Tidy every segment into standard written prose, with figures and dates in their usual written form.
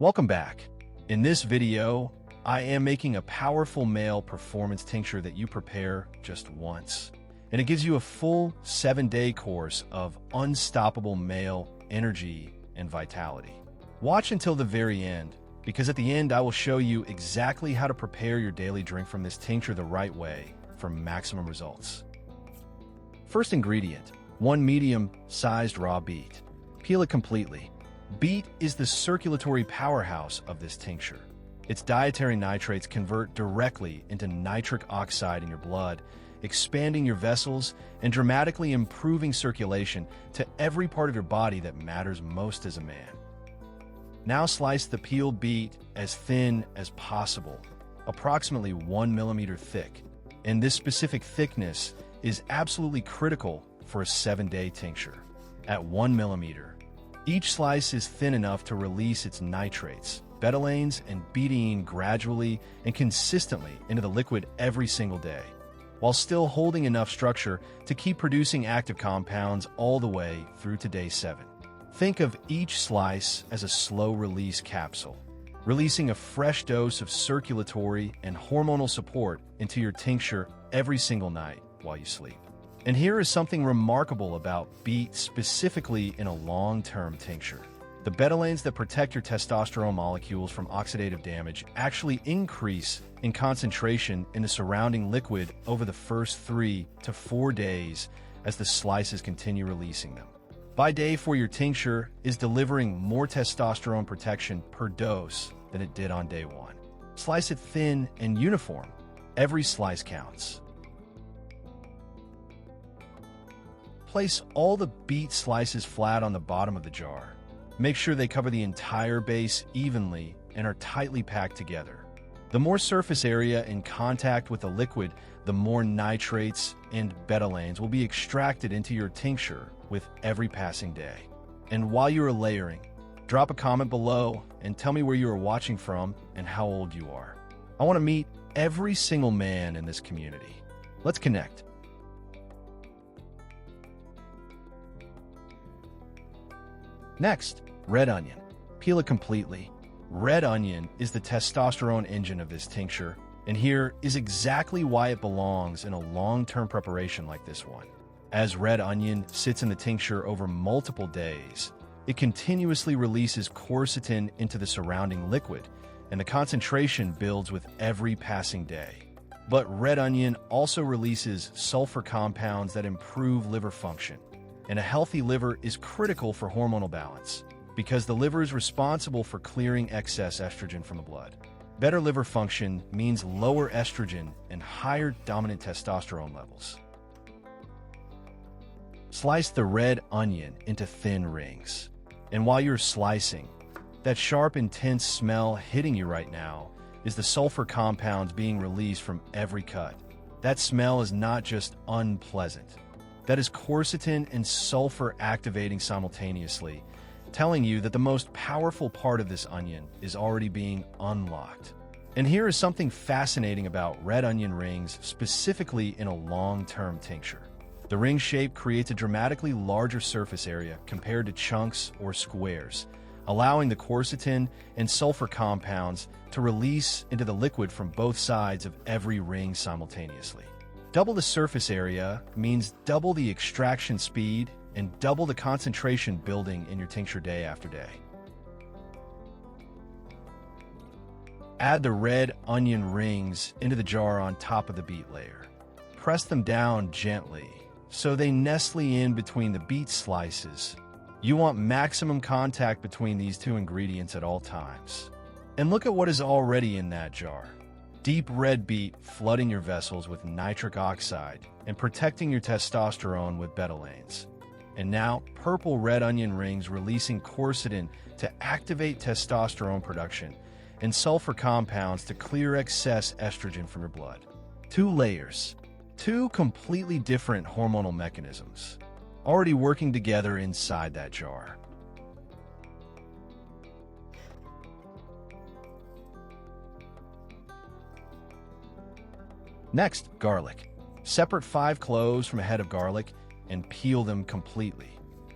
Welcome back. In this video, I am making a powerful male performance tincture that you prepare just once. And it gives you a full 7-day course of unstoppable male energy and vitality. Watch until the very end, because at the end I will show you exactly how to prepare your daily drink from this tincture the right way for maximum results. First ingredient, 1 medium-sized raw beet. Peel it completely. Beet is the circulatory powerhouse of this tincture. Its dietary nitrates convert directly into nitric oxide in your blood, expanding your vessels and dramatically improving circulation to every part of your body that matters most as a man. Now slice the peeled beet as thin as possible, approximately 1 millimeter thick. And this specific thickness is absolutely critical for a 7-day tincture. At 1 millimeter, each slice is thin enough to release its nitrates, betalains, and betaine gradually and consistently into the liquid every single day, while still holding enough structure to keep producing active compounds all the way through to day 7. Think of each slice as a slow-release capsule, releasing a fresh dose of circulatory and hormonal support into your tincture every single night while you sleep. And here is something remarkable about beet specifically in a long-term tincture. The betalains that protect your testosterone molecules from oxidative damage actually increase in concentration in the surrounding liquid over the first 3 to 4 days as the slices continue releasing them. By day 4, your tincture is delivering more testosterone protection per dose than it did on day 1. Slice it thin and uniform. Every slice counts. Place all the beet slices flat on the bottom of the jar. Make sure they cover the entire base evenly and are tightly packed together. The more surface area in contact with the liquid, the more nitrates and betalains will be extracted into your tincture with every passing day. And while you are layering, drop a comment below and tell me where you are watching from and how old you are. I want to meet every single man in this community. Let's connect. Next, red onion. Peel it completely. Red onion is the testosterone engine of this tincture, and here is exactly why it belongs in a long-term preparation like this one. As red onion sits in the tincture over multiple days, it continuously releases quercetin into the surrounding liquid, and the concentration builds with every passing day. But red onion also releases sulfur compounds that improve liver function. And a healthy liver is critical for hormonal balance because the liver is responsible for clearing excess estrogen from the blood. Better liver function means lower estrogen and higher dominant testosterone levels. Slice the red onion into thin rings. And while you're slicing, that sharp, intense smell hitting you right now is the sulfur compounds being released from every cut. That smell is not just unpleasant. That is quercetin and sulfur activating simultaneously, telling you that the most powerful part of this onion is already being unlocked. And here is something fascinating about red onion rings, specifically in a long-term tincture. The ring shape creates a dramatically larger surface area compared to chunks or squares, allowing the quercetin and sulfur compounds to release into the liquid from both sides of every ring simultaneously. Double the surface area means double the extraction speed and double the concentration building in your tincture day after day. Add the red onion rings into the jar on top of the beet layer. Press them down gently so they nestle in between the beet slices. You want maximum contact between these two ingredients at all times. And look at what is already in that jar. Deep red beet flooding your vessels with nitric oxide and protecting your testosterone with betalains. And now, purple red onion rings releasing quercetin to activate testosterone production and sulfur compounds to clear excess estrogen from your blood. 2 layers, 2 completely different hormonal mechanisms, already working together inside that jar. Next, garlic. Separate 5 cloves from a head of garlic and peel them completely.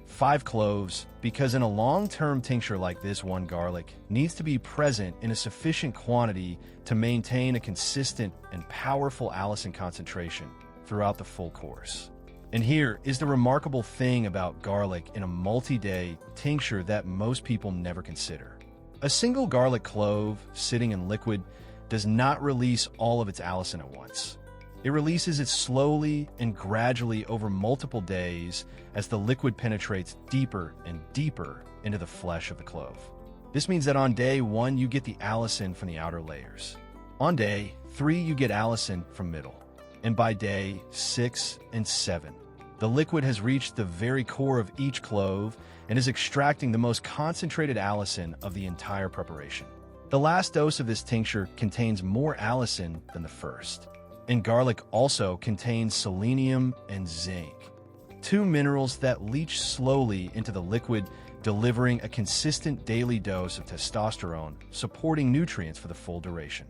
5 cloves, because in a long-term tincture like this, 1 garlic needs to be present in a sufficient quantity to maintain a consistent and powerful allicin concentration throughout the full course. And here is the remarkable thing about garlic in a multi-day tincture that most people never consider. A single garlic clove sitting in liquid does not release all of its allicin at once. It releases it slowly and gradually over multiple days as the liquid penetrates deeper and deeper into the flesh of the clove. This means that on day 1, you get the allicin from the outer layers. On day 3, you get allicin from middle. And by day 6 and 7, the liquid has reached the very core of each clove and is extracting the most concentrated allicin of the entire preparation. The last dose of this tincture contains more allicin than the first. And garlic also contains selenium and zinc, 2 minerals that leach slowly into the liquid, delivering a consistent daily dose of testosterone, supporting nutrients for the full duration.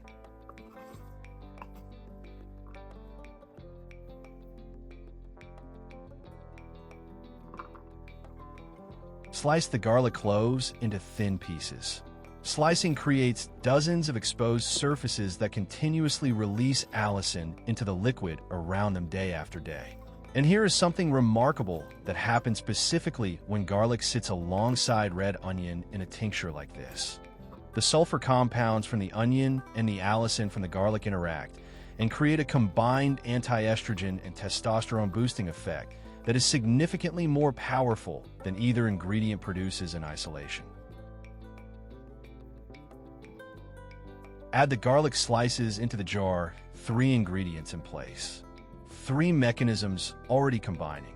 Slice the garlic cloves into thin pieces. Slicing creates dozens of exposed surfaces that continuously release allicin into the liquid around them day after day. And here is something remarkable that happens specifically when garlic sits alongside red onion in a tincture like this. The sulfur compounds from the onion and the allicin from the garlic interact and create a combined anti-estrogen and testosterone-boosting effect that is significantly more powerful than either ingredient produces in isolation. Add the garlic slices into the jar, 3 ingredients in place. 3 mechanisms already combining.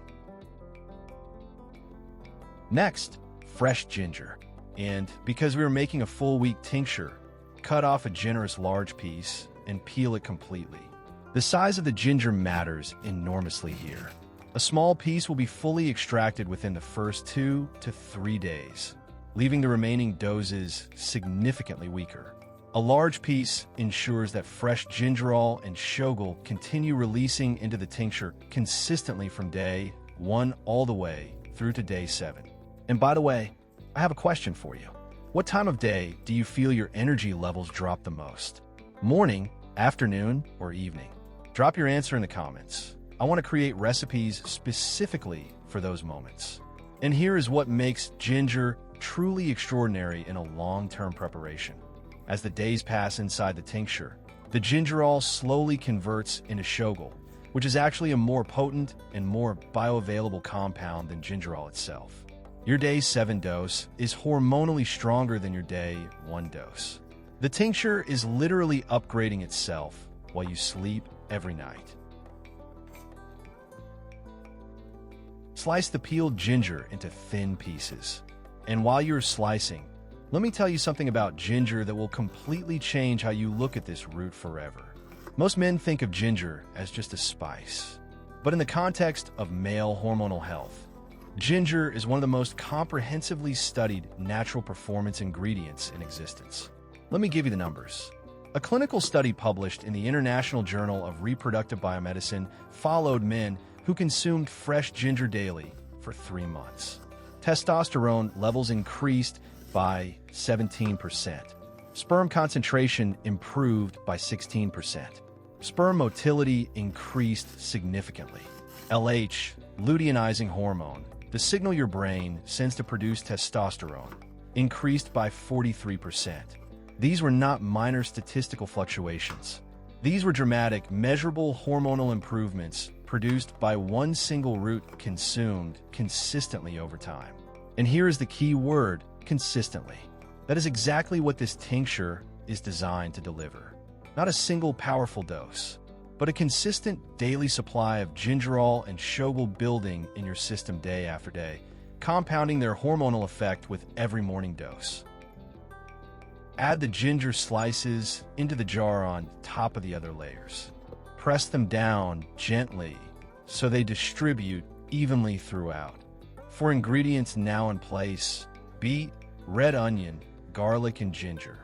Next, fresh ginger. And because we are making a full week tincture, cut off a generous large piece and peel it completely. The size of the ginger matters enormously here. A small piece will be fully extracted within the first 2 to 3 days, leaving the remaining doses significantly weaker. A large piece ensures that fresh gingerol and shogal continue releasing into the tincture consistently from day 1 all the way through to day 7. And by the way, I have a question for you. What time of day do you feel your energy levels drop the most? Morning, afternoon, or evening? Drop your answer in the comments. I want to create recipes specifically for those moments. And here is what makes ginger truly extraordinary in a long-term preparation. As the days pass inside the tincture, the gingerol slowly converts into shogal, which is actually a more potent and more bioavailable compound than gingerol itself. Your day 7 dose is hormonally stronger than your day 1 dose. The tincture is literally upgrading itself while you sleep every night. Slice the peeled ginger into thin pieces. And while you're slicing, let me tell you something about ginger that will completely change how you look at this root forever. Most men think of ginger as just a spice. But in the context of male hormonal health, ginger is one of the most comprehensively studied natural performance ingredients in existence. Let me give you the numbers. A clinical study published in the International Journal of Reproductive Biomedicine followed men who consumed fresh ginger daily for 3 months. Testosterone levels increased by 17%. Sperm concentration improved by 16%. Sperm motility increased significantly. LH, luteinizing hormone, the signal your brain sends to produce testosterone, increased by 43%. These were not minor statistical fluctuations. These were dramatic, measurable hormonal improvements produced by one single root consumed consistently over time. And here is the key word: consistently. That is exactly what this tincture is designed to deliver. Not a single powerful dose, but a consistent daily supply of gingerol and shogal building in your system day after day, compounding their hormonal effect with every morning dose. Add the ginger slices into the jar on top of the other layers. Press them down gently so they distribute evenly throughout. For ingredients now in place: beet, red onion, garlic, and ginger.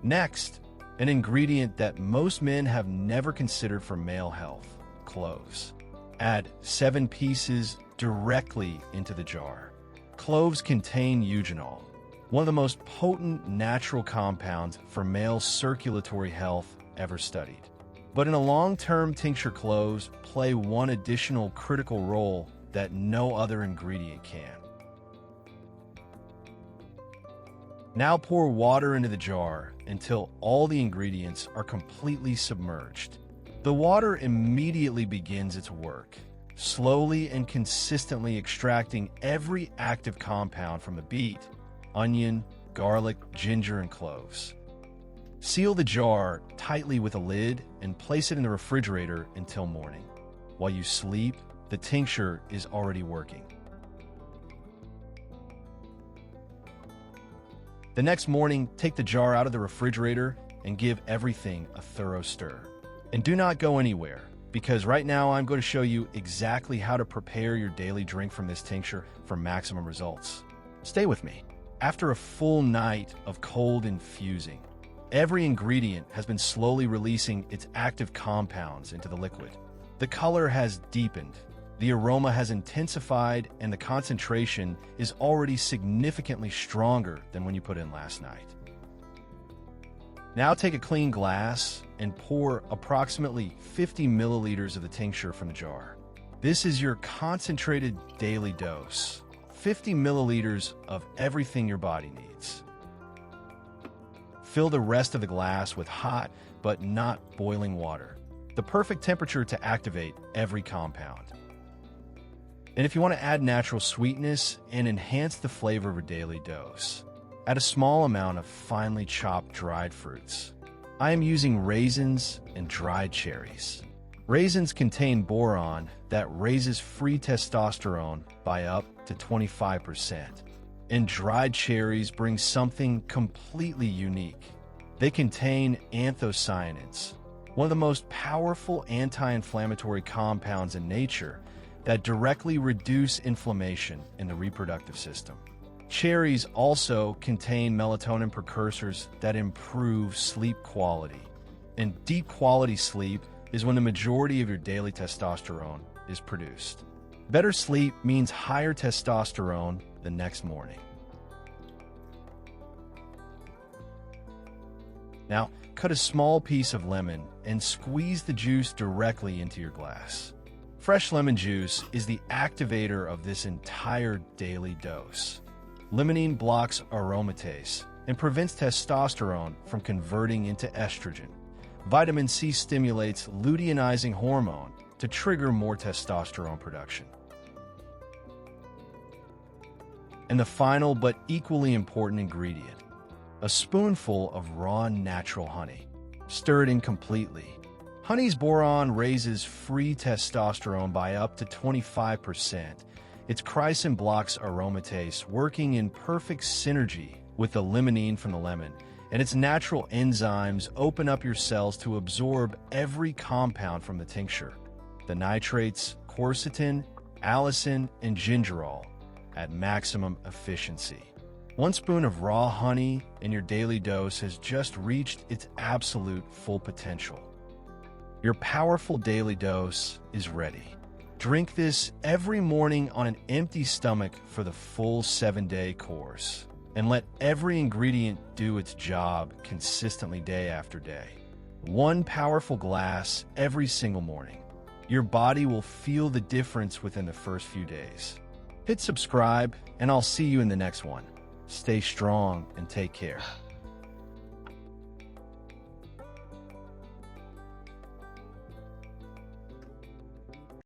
Next, an ingredient that most men have never considered for male health: cloves. Add 7 pieces directly into the jar. Cloves contain eugenol, one of the most potent natural compounds for male circulatory health ever studied. But in a long-term tincture, cloves play one additional critical role that no other ingredient can. Now pour water into the jar until all the ingredients are completely submerged. The water immediately begins its work, slowly and consistently extracting every active compound from the beet, onion, garlic, ginger, and cloves. Seal the jar tightly with a lid and place it in the refrigerator until morning. While you sleep, the tincture is already working. The next morning, take the jar out of the refrigerator and give everything a thorough stir. And do not go anywhere, because right now I'm going to show you exactly how to prepare your daily drink from this tincture for maximum results. Stay with me. After a full night of cold infusing, every ingredient has been slowly releasing its active compounds into the liquid. The color has deepened, the aroma has intensified, and the concentration is already significantly stronger than when you put in last night. Now take a clean glass and pour approximately 50 milliliters of the tincture from the jar. This is your concentrated daily dose, 50 milliliters of everything your body needs. Fill the rest of the glass with hot but not boiling water, the perfect temperature to activate every compound. And if you want to add natural sweetness and enhance the flavor of a daily dose, add a small amount of finely chopped dried fruits. I am using raisins and dried cherries. Raisins contain boron that raises free testosterone by up to 25%. And dried cherries bring something completely unique. They contain anthocyanins, one of the most powerful anti-inflammatory compounds in nature that directly reduce inflammation in the reproductive system. Cherries also contain melatonin precursors that improve sleep quality. And deep quality sleep is when the majority of your daily testosterone is produced. Better sleep means higher testosterone the next morning. Now, cut a small piece of lemon and squeeze the juice directly into your glass. Fresh lemon juice is the activator of this entire daily dose. Limonene blocks aromatase and prevents testosterone from converting into estrogen. Vitamin C stimulates luteinizing hormone to trigger more testosterone production. And the final but equally important ingredient, a spoonful of raw natural honey. Stir it in completely. Honey's boron raises free testosterone by up to 25%. Its chrysin blocks aromatase, working in perfect synergy with the limonene from the lemon, and its natural enzymes open up your cells to absorb every compound from the tincture. The nitrates, quercetin, allicin, and gingerol at maximum efficiency. 1 spoon of raw honey in your daily dose has just reached its absolute full potential. Your powerful daily dose is ready. Drink this every morning on an empty stomach for the full 7-day course, and let every ingredient do its job consistently day after day. 1 powerful glass every single morning. Your body will feel the difference within the first few days. Hit subscribe, and I'll see you in the next one. Stay strong and take care.